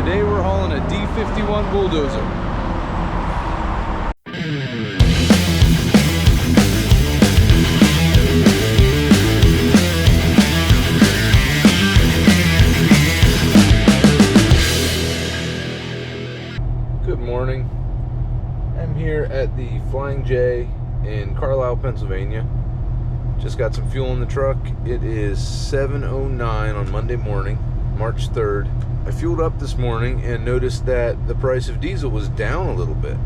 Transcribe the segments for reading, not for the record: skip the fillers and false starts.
Today we're hauling a D51 Bulldozer. Good morning. I'm here at the Flying J in Carlisle, Pennsylvania. Just got some fuel in the truck. It is 7:09 on Monday morning, March 3rd. I fueled up this morning and noticed that the price of diesel was down a little bit.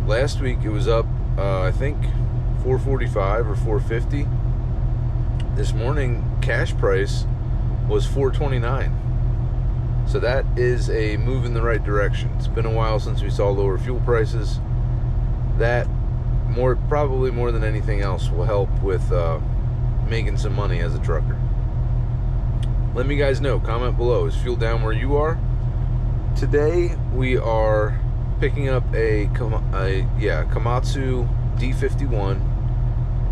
Last week it was up, I think, $4.45 or $4.50. This morning, cash price was $4.29. So that is a move in the right direction. It's been a while since we saw lower fuel prices. That probably more than anything else will help with making some money as a trucker. Let me guys know, comment below, is fuel down where you are? Today we are picking up a Komatsu D51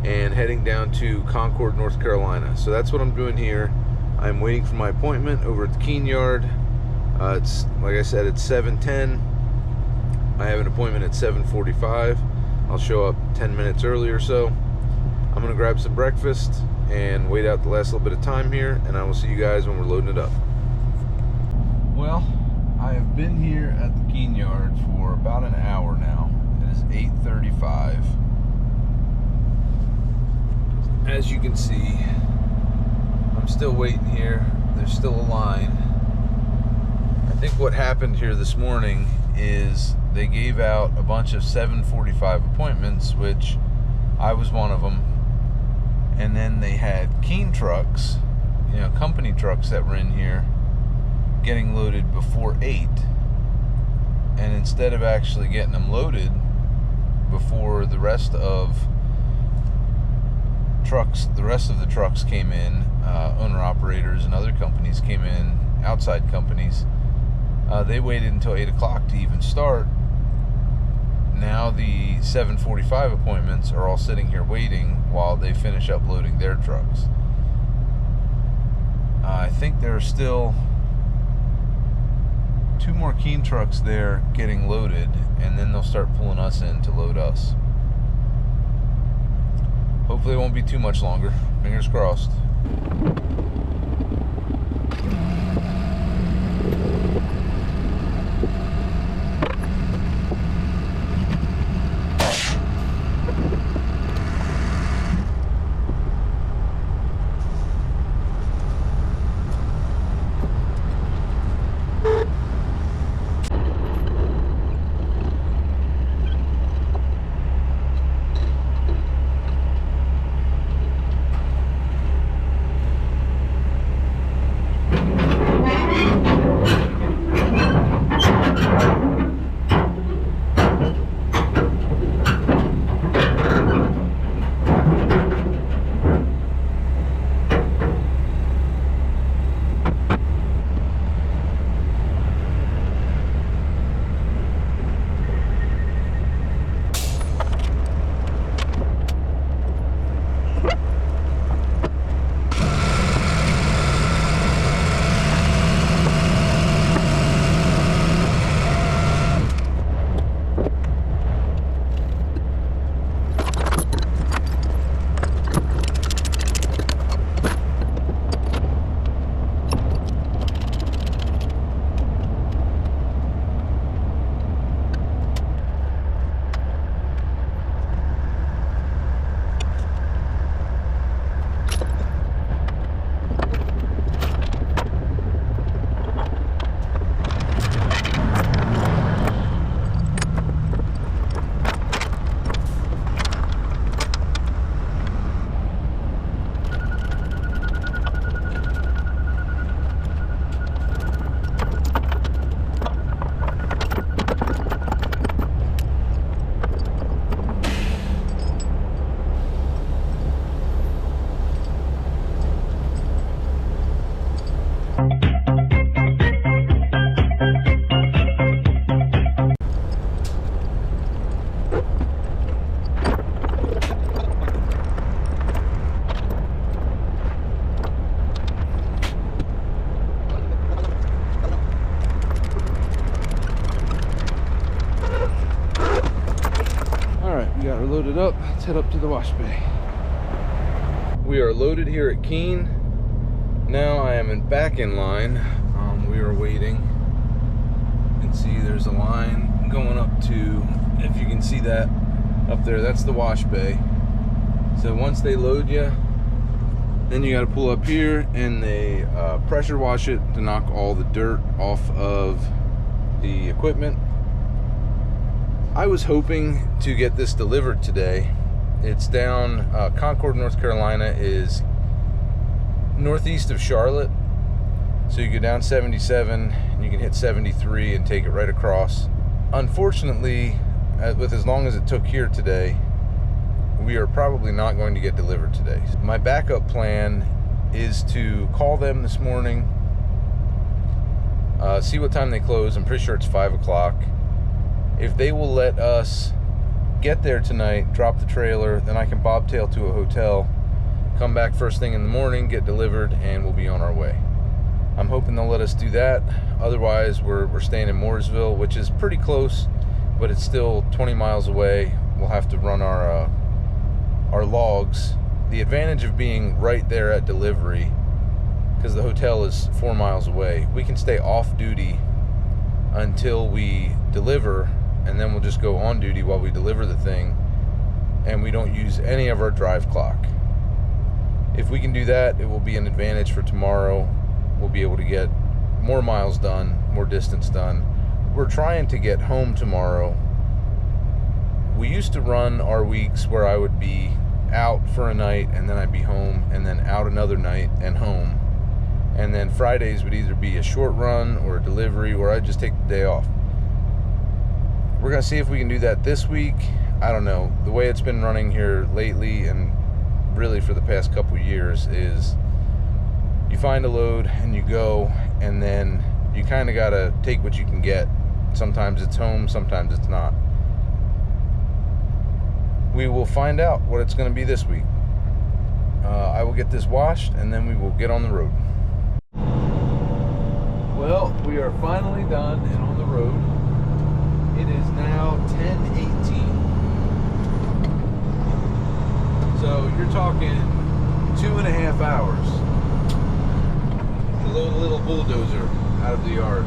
and heading down to Concord, North Carolina. So that's what I'm doing here. I'm waiting for my appointment over at the Keene Yard. It's, like I said, it's 7:10. I have an appointment at 7:45. I'll show up 10 minutes early or so. I'm gonna grab some breakfast and wait out the last little bit of time here, and I will see you guys when we're loading it up. Well, I have been here at the Keene Yard for about an hour now. It is 8:35. As you can see, I'm still waiting here. There's still a line. I think what happened here this morning is they gave out a bunch of 7:45 appointments, which I was one of them. And then they had Keene trucks, company trucks that were in here getting loaded before 8. And instead of actually getting them loaded before the rest of the trucks came in, owner-operators and other companies came in, outside companies, they waited until 8 o'clock to even start. Now the 7:45 appointments are all sitting here waiting while they finish uploading their trucks. I think there are still 2 more Keene trucks there getting loaded, and then they'll start pulling us in to load us. Hopefully it won't be too much longer. Fingers crossed. loaded up. Let's head up to the wash bay. We are loaded here at Keene. Now I am back in line. We are waiting. You can see there's a line going up to, if you can see that up there, that's the wash bay. So once they load you, then you got to pull up here and they pressure wash it to knock all the dirt off of the equipment. I was hoping to get this delivered today. It's down, Concord, North Carolina is northeast of Charlotte. So you go down 77 and you can hit 73 and take it right across. Unfortunately, with as long as it took here today, we are probably not going to get delivered today. My backup plan is to call them this morning, see what time they close. I'm pretty sure it's 5 o'clock. If they will let us get there tonight, drop the trailer, then I can bobtail to a hotel, come back first thing in the morning, get delivered, and we'll be on our way. I'm hoping they'll let us do that. Otherwise, we're staying in Mooresville, which is pretty close, but it's still 20 miles away. We'll have to run our logs. The advantage of being right there at delivery, because the hotel is 4 miles away, we can stay off duty until we deliver, and then we'll just go on duty while we deliver the thing, and we don't use any of our drive clock. If we can do that, it will be an advantage for tomorrow. We'll be able to get more miles done, more distance done. We're trying to get home tomorrow. We used to run our weeks where I would be out for a night and then I'd be home, and then out another night and home. And then Fridays would either be a short run or a delivery, or I'd just take the day off. We're gonna see if we can do that this week. I don't know. The way it's been running here lately, and really for the past couple years, is you find a load and you go, and then you kind of gotta take what you can get. Sometimes it's home, sometimes it's not. We will find out what it's going to be this week. I will get this washed and then we will get on the road. Well, we are finally done and on the road. It is now 10:18. So you're talking 2.5 hours to load a little bulldozer out of the yard.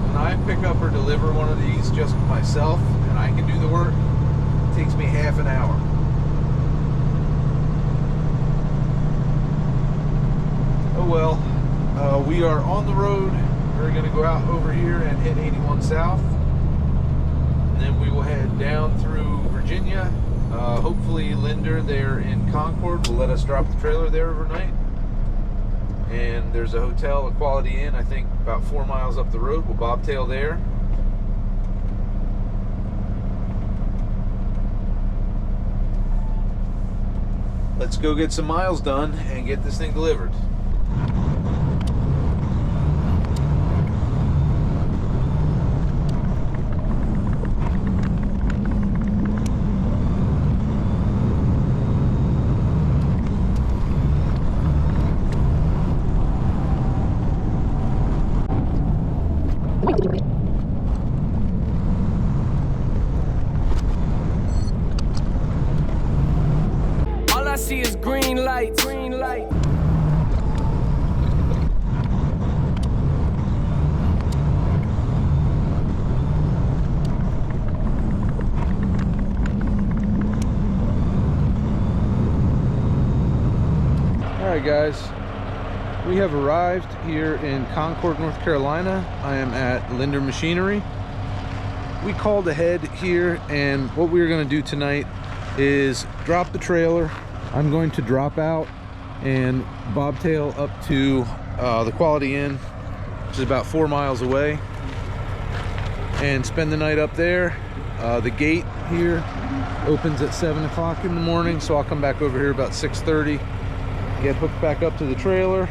When I pick up or deliver one of these just myself and I can do the work, it takes me half an hour. Oh well, we are on the road. We're going to go out over here and hit 81 South, and then we will head down through Virginia. Hopefully Linder there in Concord will let us drop the trailer there overnight. And there's a hotel, a Quality Inn, I think about 4 miles up the road. We'll bobtail there. Let's go get some miles done and get this thing delivered. All I see is green lights. Green light. Alright guys, we have arrived here in Concord, North Carolina. I am at Linder Machinery. We called ahead here, and what we're going to do tonight is drop the trailer. I'm going to drop out and bobtail up to the Quality Inn, which is about 4 miles away, and spend the night up there. The gate here opens at 7 o'clock in the morning, so I'll come back over here about 6:30, get hooked back up to the trailer,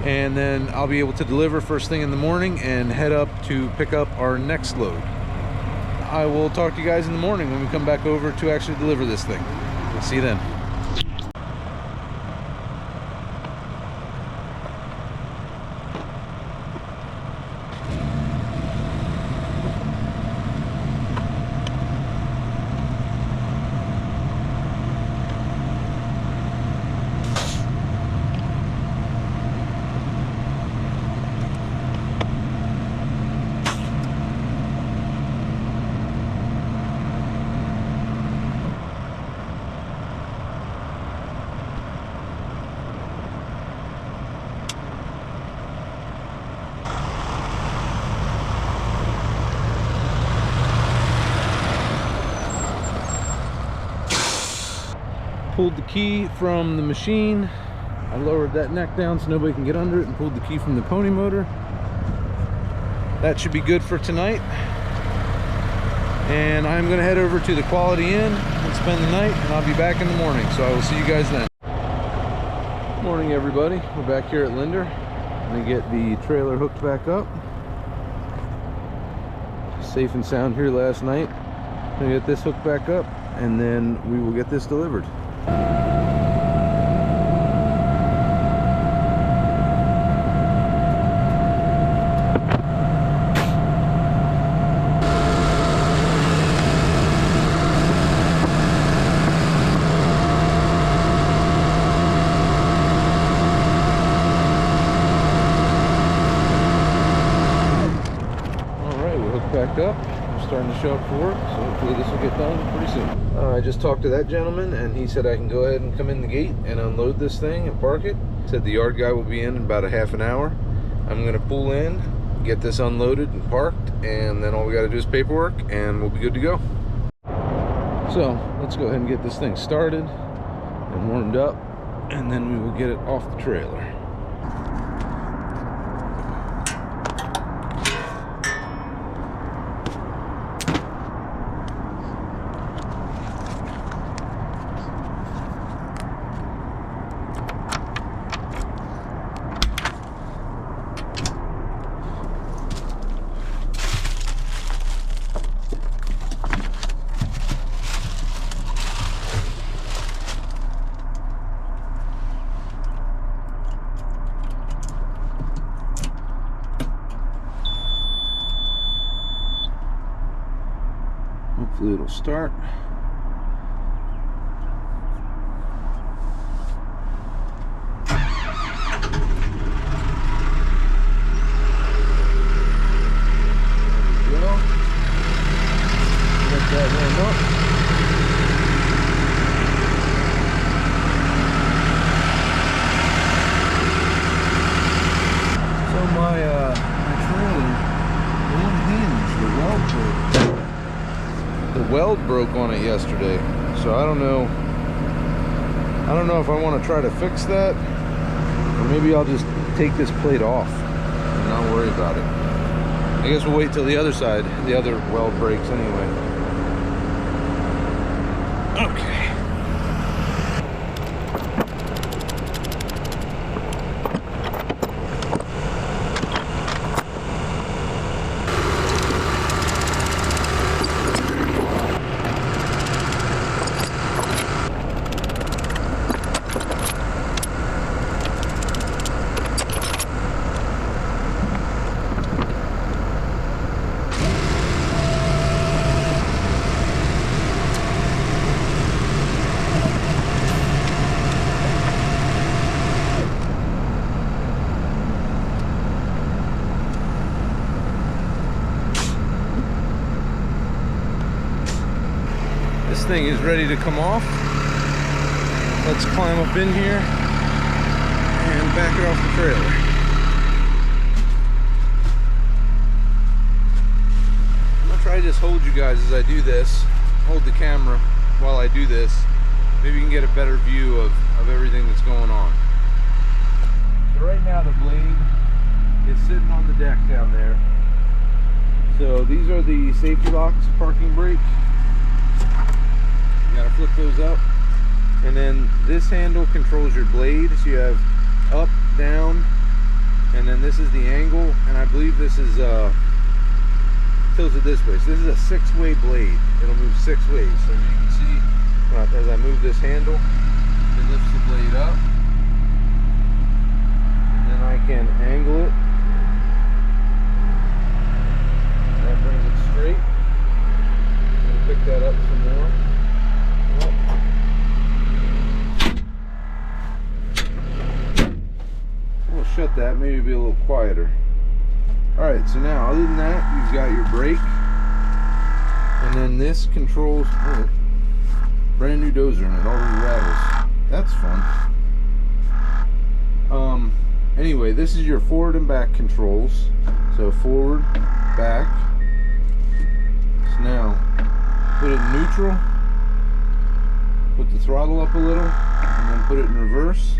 and then I'll be able to deliver first thing in the morning and head up to pick up our next load. I will talk to you guys in the morning when we come back over to actually deliver this thing. We'll see you then. pulled the key from the machine. I lowered that neck down so nobody can get under it and pulled the key from the pony motor. That should be good for tonight. And I'm going to head over to the Quality Inn and spend the night, and I'll be back in the morning. So I will see you guys then. Morning, everybody. We're back here at Linder. I'm going to get the trailer hooked back up. Safe and sound here last night. I'm going to get this hooked back up, and then we will get this delivered. Back up. I'm starting to show up for work, so hopefully this will get done pretty soon. I just talked to that gentleman, and he said I can go ahead and come in the gate and unload this thing and park it. Said the yard guy will be in about a half an hour. I'm going to pull in, get this unloaded and parked, and then all we got to do is paperwork, and we'll be good to go. So let's go ahead and get this thing started and warmed up, and then we will get it off the trailer. Hopefully it'll start. There we go. Let that warm up. So my trailer, one hinge, the weld broke on it yesterday, so I don't know if I want to try to fix that, or maybe I'll just take this plate off and not worry about it. I guess we'll wait till the other side, the other weld breaks anyway. Okay. This thing is ready to come off. Let's climb up in here and back it off the trailer. I'm gonna try to just hold you guys as I do this, hold the camera while I do this. Maybe you can get a better view of everything that's going on. So right now the blade is sitting on the deck down there. So these are the safety locks, parking brake. You gotta flip those up, and then this handle controls your blade. So you have up, down, and then this is the angle, and I believe this is tilted this way. So this is a 6-way blade. It'll move 6 ways. So you can see as I move this handle, it lifts the blade up, and then I can angle it. That brings it straight. I'm gonna pick that up some more. We'll shut that, maybe be a little quieter. Alright, so now other than that, you've got your brake, and then this controls brand new dozer and it already rattles. That's fun. Anyway, this is your forward and back controls. So forward, back. So now put it in neutral. put the throttle up a little, and then put it in reverse.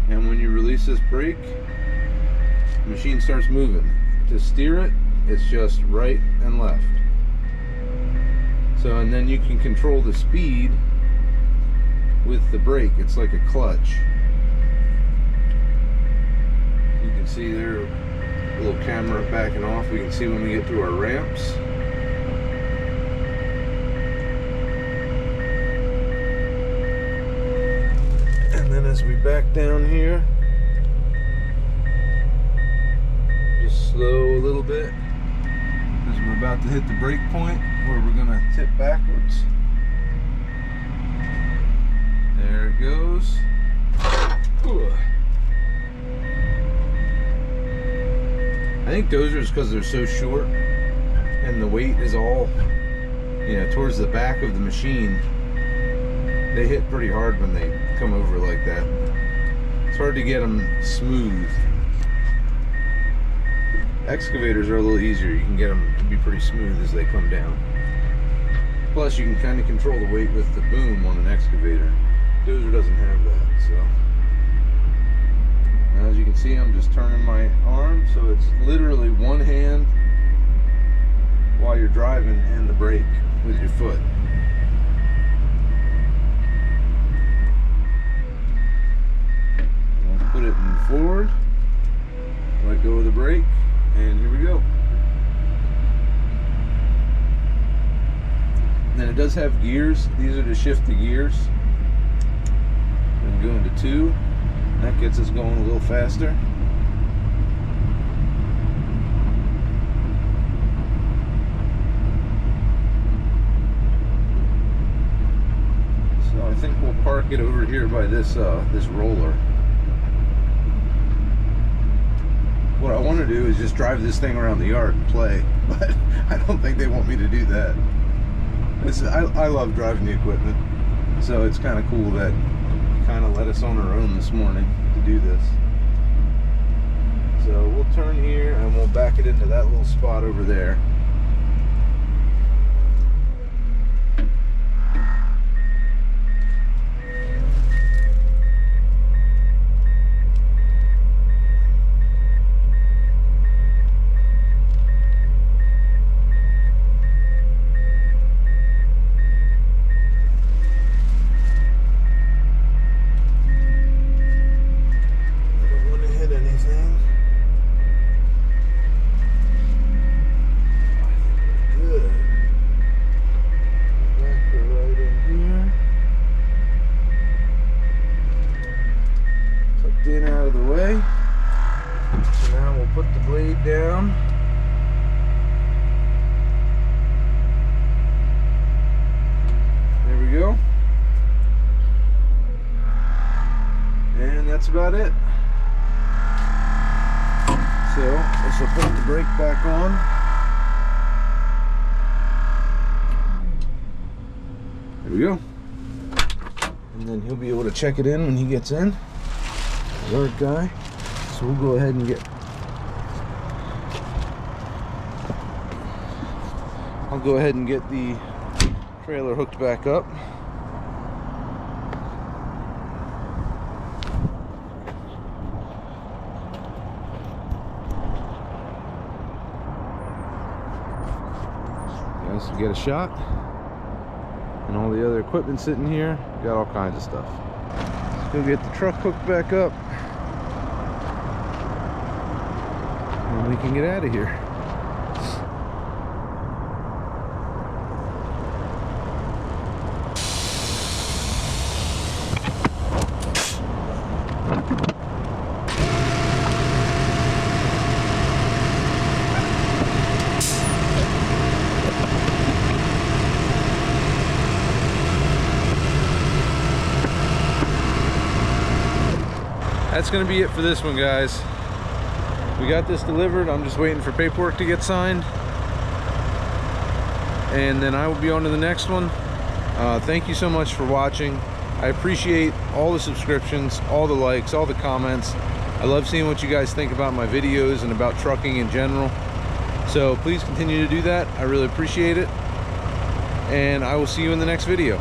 And when you release this brake, the machine starts moving. To steer it, it's just right and left. So, and then you can control the speed with the brake. It's like a clutch. You can see there, a little camera backing off. We can see when we get through our ramps. And then as we back down here, just slow a little bit, because we're about to hit the brake point where we're gonna tip backwards. There it goes. Ooh. I think dozers, because they're so short and the weight is all, you know, towards the back of the machine, they hit pretty hard when they come over like that. It's hard to get them smooth. Excavators are a little easier. You can get them to be pretty smooth as they come down. Plus, you can kind of control the weight with the boom on an excavator. Dozer doesn't have that, so. Now, as you can see, I'm just turning my arm, so it's literally one hand while you're driving and the brake with your foot. I'll put it in forward, let go of the brake, and here we go. And then it does have gears. These are to shift the gears. And go into 2. That gets us going a little faster. So I think we'll park it over here by this this roller. What I want to do is just drive this thing around the yard and play, but I don't think they want me to do that. I love driving the equipment, so it's kind of cool that kind of let us on our own this morning to do this. So we'll turn here and we'll back it into that little spot over there. Out of the way. So now we'll put the blade down. There we go. And that's about it. So this will put the brake back on. There we go. And then he'll be able to check it in when he gets in. Yard guy. So we'll go ahead and I'll go ahead and get the trailer hooked back up. Guys can get a shot. And all the other equipment sitting here, got all kinds of stuff. Let's go get the truck hooked back up. And we can get out of here. That's going to be it for this one, guys. We got this delivered. I'm just waiting for paperwork to get signed, and then I will be on to the next one. Thank you so much for watching. I appreciate all the subscriptions, all the likes, all the comments. I love seeing what you guys think about my videos and about trucking in general. So please continue to do that. I really appreciate it, and I will see you in the next video.